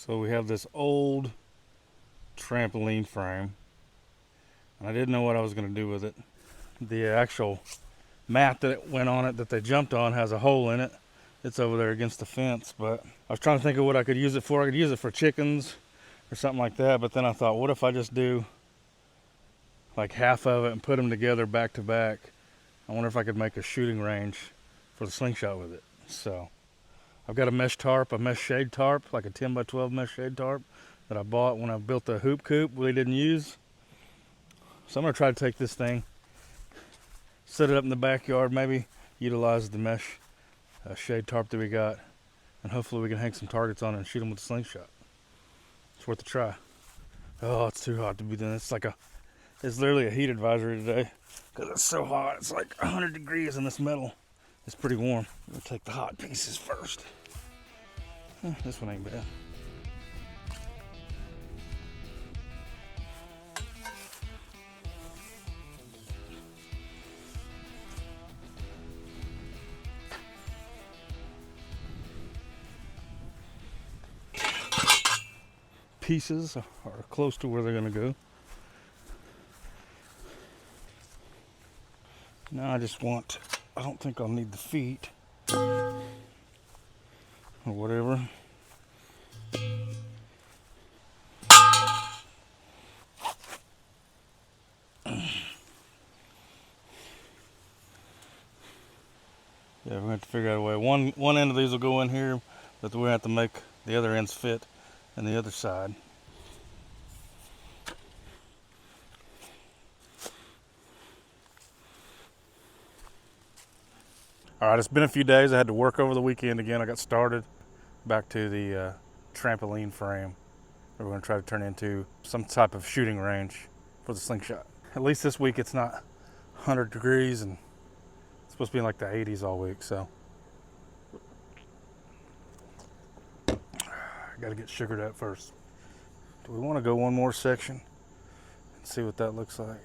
So we have this old trampoline frame, and I didn't know what I was going to do with it. The actual mat that went on it that they jumped on has a hole in it. It's over there against the fence, but I was trying to think of what I could use it for. I could use it for chickens or something like that, but then I thought, what if I just do like half of it and put them together back to back? I wonder if I could make a shooting range for the Slingshot with it. So I've got a mesh tarp, a mesh shade tarp, like a 10 by 12 mesh shade tarp that I bought when I built the hoop coop we didn't use. So I'm gonna try to take this thing, set it up in the backyard, maybe utilize the mesh shade tarp that we got, and hopefully we can hang some targets on it and shoot them with the Slingshot. It's worth a try. Oh, it's too hot to be done. It's literally a heat advisory today because it's so hot. It's like 100 degrees in this metal. It's pretty warm. We'll take the hot pieces first. This one ain't bad. Pieces are close to where they're going to go. Now I don't think I'll need the feet or whatever. Yeah, we're going to have to figure out a way. One end of these will go in here, but we're going to have to make the other ends fit on the other side. All right, it's been a few days. I had to work over the weekend again. I got started back to the trampoline frame. We're going to try to turn into some type of shooting range for the Slingshot. At least this week it's not 100 degrees and it's supposed to be in like the 80s all week, so. I gotta get sugared up first. Do we want to go one more section and see what that looks like?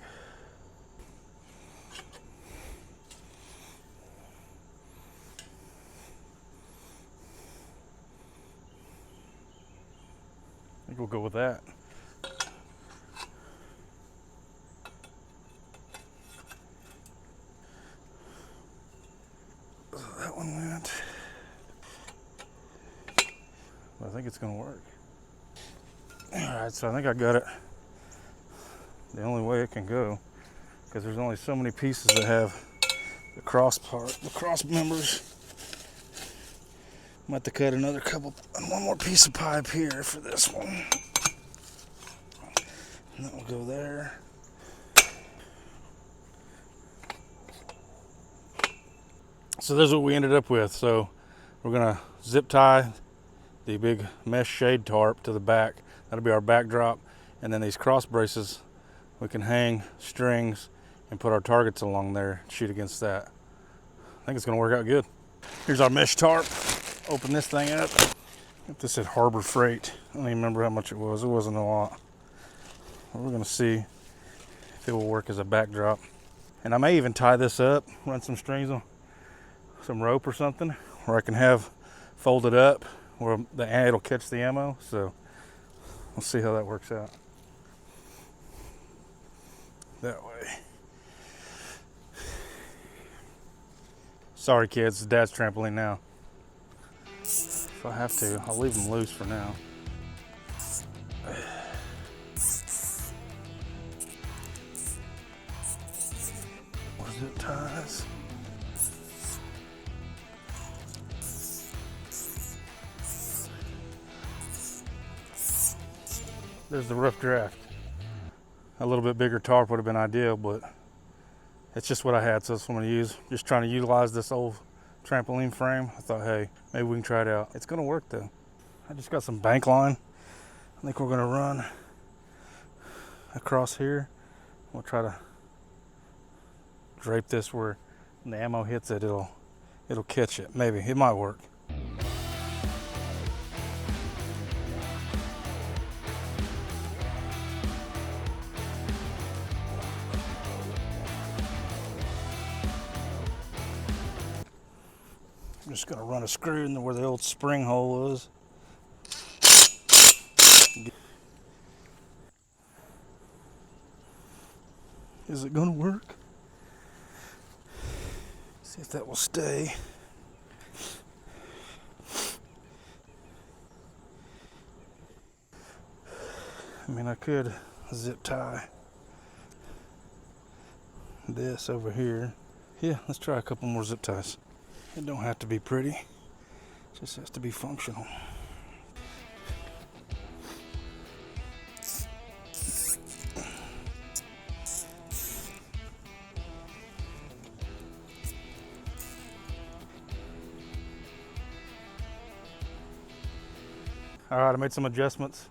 I think we'll go with that. So that one went. I think it's gonna work. All right, so I think I got it the only way it can go, because there's only so many pieces that have the cross part, the cross members. I'm about to cut one more piece of pipe here for this one. And that will go there. So this is what we ended up with. So we're gonna zip tie the big mesh shade tarp to the back. That'll be our backdrop. And then these cross braces, we can hang strings and put our targets along there and shoot against that. I think it's gonna work out good. Here's our mesh tarp. Open this thing up. This said Harbor Freight. I don't even remember how much it was. It wasn't a lot. We're gonna see if it will work as a backdrop. And I may even tie this up, run some strings on some rope or something, where I can have folded up where it'll catch the ammo. So we'll see how that works out. That way. Sorry kids, it's Dad's trampoline now. If I have to, I'll leave them loose for now. What is it, ties? There's the rough draft. A little bit bigger tarp would have been ideal, but it's just what I had, so that's what I'm gonna use. Just trying to utilize this old trampoline frame. I thought, hey, maybe we can try it out. It's gonna work though. I just got some bank line. I think we're gonna run across here. We'll try to drape this where when the ammo hits it, it'll catch it. Maybe, it might work. I'm just gonna run a screw in where the old spring hole was. Is it gonna work? See if that will stay. I mean, I could zip tie this over here. Yeah, let's try a couple more zip ties. It don't have to be pretty, it just has to be functional. All right, I made some adjustments.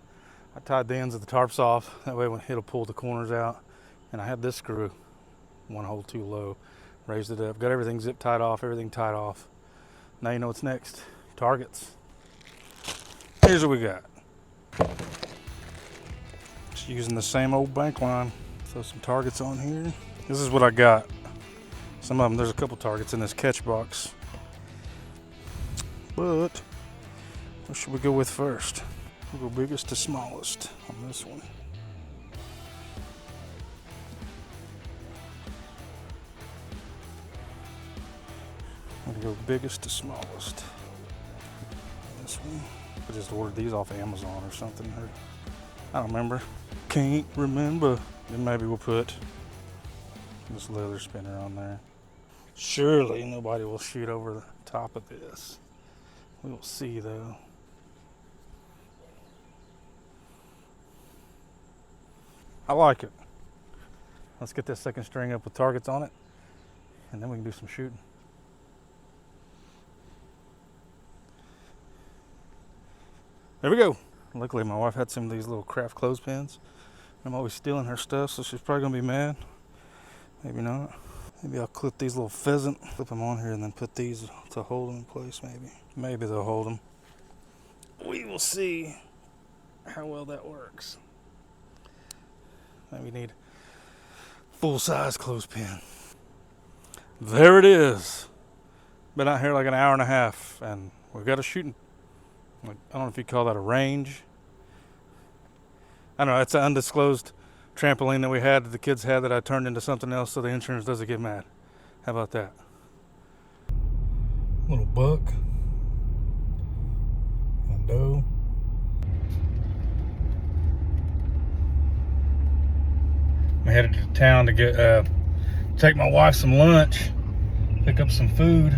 I tied the ends of the tarps off. That way it'll pull the corners out. And I had this screw, one hole too low. Raised it up, got everything zip tied off, everything tied off. Now you know what's next. Targets. Here's what we got. Just using the same old bank line. Throw some targets on here. This is what I got. Some of them, there's a couple targets in this catch box. But what should we go with first? We'll go biggest to smallest on this one. I'm gonna go biggest to smallest. This one. I just ordered these off Amazon or something. Or I don't remember. Can't remember. Then maybe we'll put this leather spinner on there. Surely nobody will shoot over the top of this. We will see though. I like it. Let's get this second string up with targets on it, and then we can do some shooting. There we go. Luckily my wife had some of these little craft clothespins. I'm always stealing her stuff, so she's probably gonna be mad. Maybe not. Maybe I'll clip these little pheasant, flip them on here, and then put these to hold them in place maybe. Maybe they'll hold them. We will see how well that works. Maybe need full-size clothespin. There it is. Been out here like an hour and a half, and we've got a shooting. I don't know if you call that a range. I don't know. It's an undisclosed trampoline that we had, that the kids had, that I turned into something else so the insurance doesn't get mad. How about that? Little buck and doe. I'm headed to town to get take my wife some lunch, pick up some food.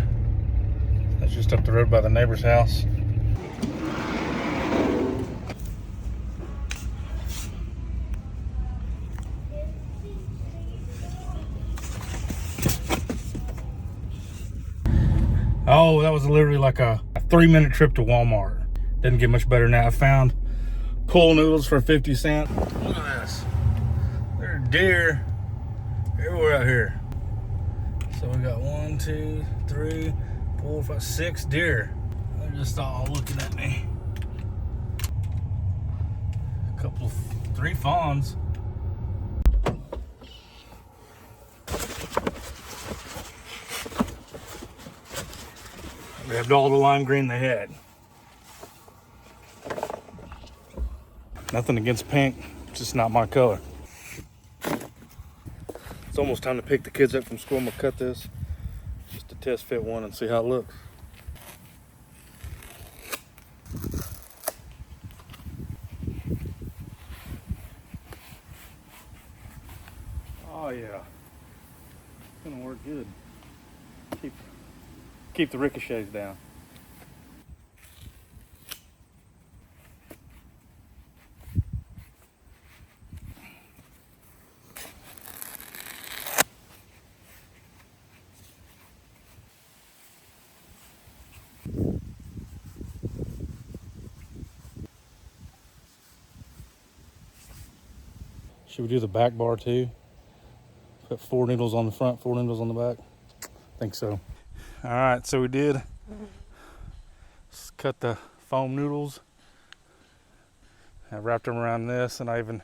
That's just up the road by the neighbor's house. Oh, that was literally like a 3-minute trip to Walmart. Didn't get much better than that. I found pool noodles for 50 cents. Look at this. There are deer everywhere out here. So we got 1, 2, 3, 4, 5, 6 deer. They're just all looking at me. A couple, 3 fawns. Grabbed all the lime green they had. Nothing against pink, it's just not my color. It's almost time to pick the kids up from school. I'm gonna cut this just to test fit one and see how it looks. Oh yeah, it's gonna work good. Keep the ricochets down. Should we do the back bar too? Put 4 needles on the front, 4 needles on the back? I think so. All right, so we did just cut the foam noodles. I wrapped them around this, and I even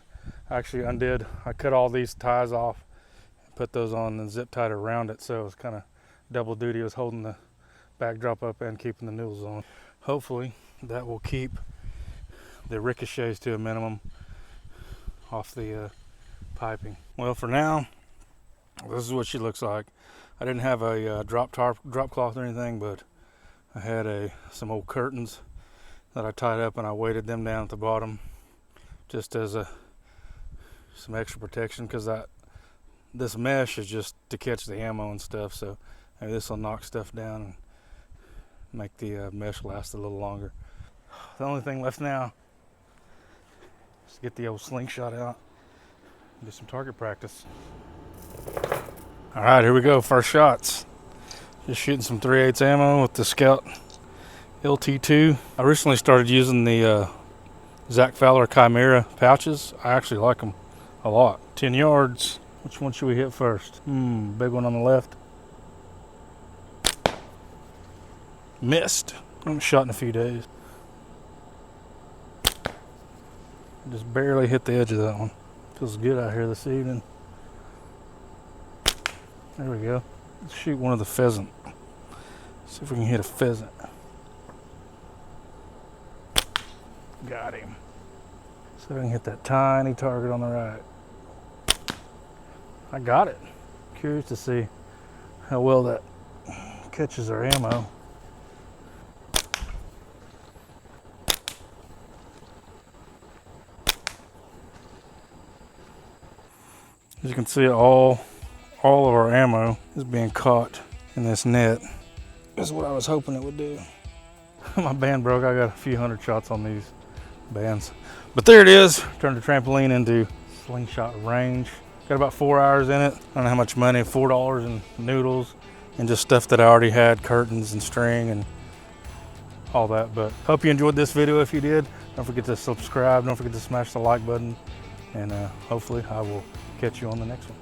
actually undid. I cut all these ties off, put those on and zip tied around it, so it was kind of double duty. I was holding the backdrop up and keeping the noodles on. Hopefully that will keep the ricochets to a minimum off the piping. Well, for now, This is what she looks like. I didn't have a drop cloth or anything, but I had some old curtains that I tied up, and I weighted them down at the bottom just as some extra protection, because this mesh is just to catch the ammo and stuff. So maybe this will knock stuff down and make the mesh last a little longer. The only thing left now is to get the old slingshot out and do some target practice. All right, here we go. First shots. Just shooting some 3/8 ammo with the Scout LT2. I recently started using the Zach Fowler Chimera pouches. I actually like them a lot. 10 yards. Which one should we hit first? Big one on the left. Missed. I haven't shot in a few days. Just barely hit the edge of that one. Feels good out here this evening. There we go. Let's shoot one of the pheasant. See if we can hit a pheasant. Got him. See if I can hit that tiny target on the right. I got it. Curious to see how well that catches our ammo. As you can see, all of our ammo is being caught in this net. That's what I was hoping it would do. My band broke. I got a few hundred shots on these bands. But there it is. Turned the trampoline into slingshot range. Got about 4 hours in it. I don't know how much money, $4 in noodles and just stuff that I already had, curtains and string and all that. But hope you enjoyed this video. If you did, don't forget to subscribe. Don't forget to smash the like button. And hopefully I will catch you on the next one.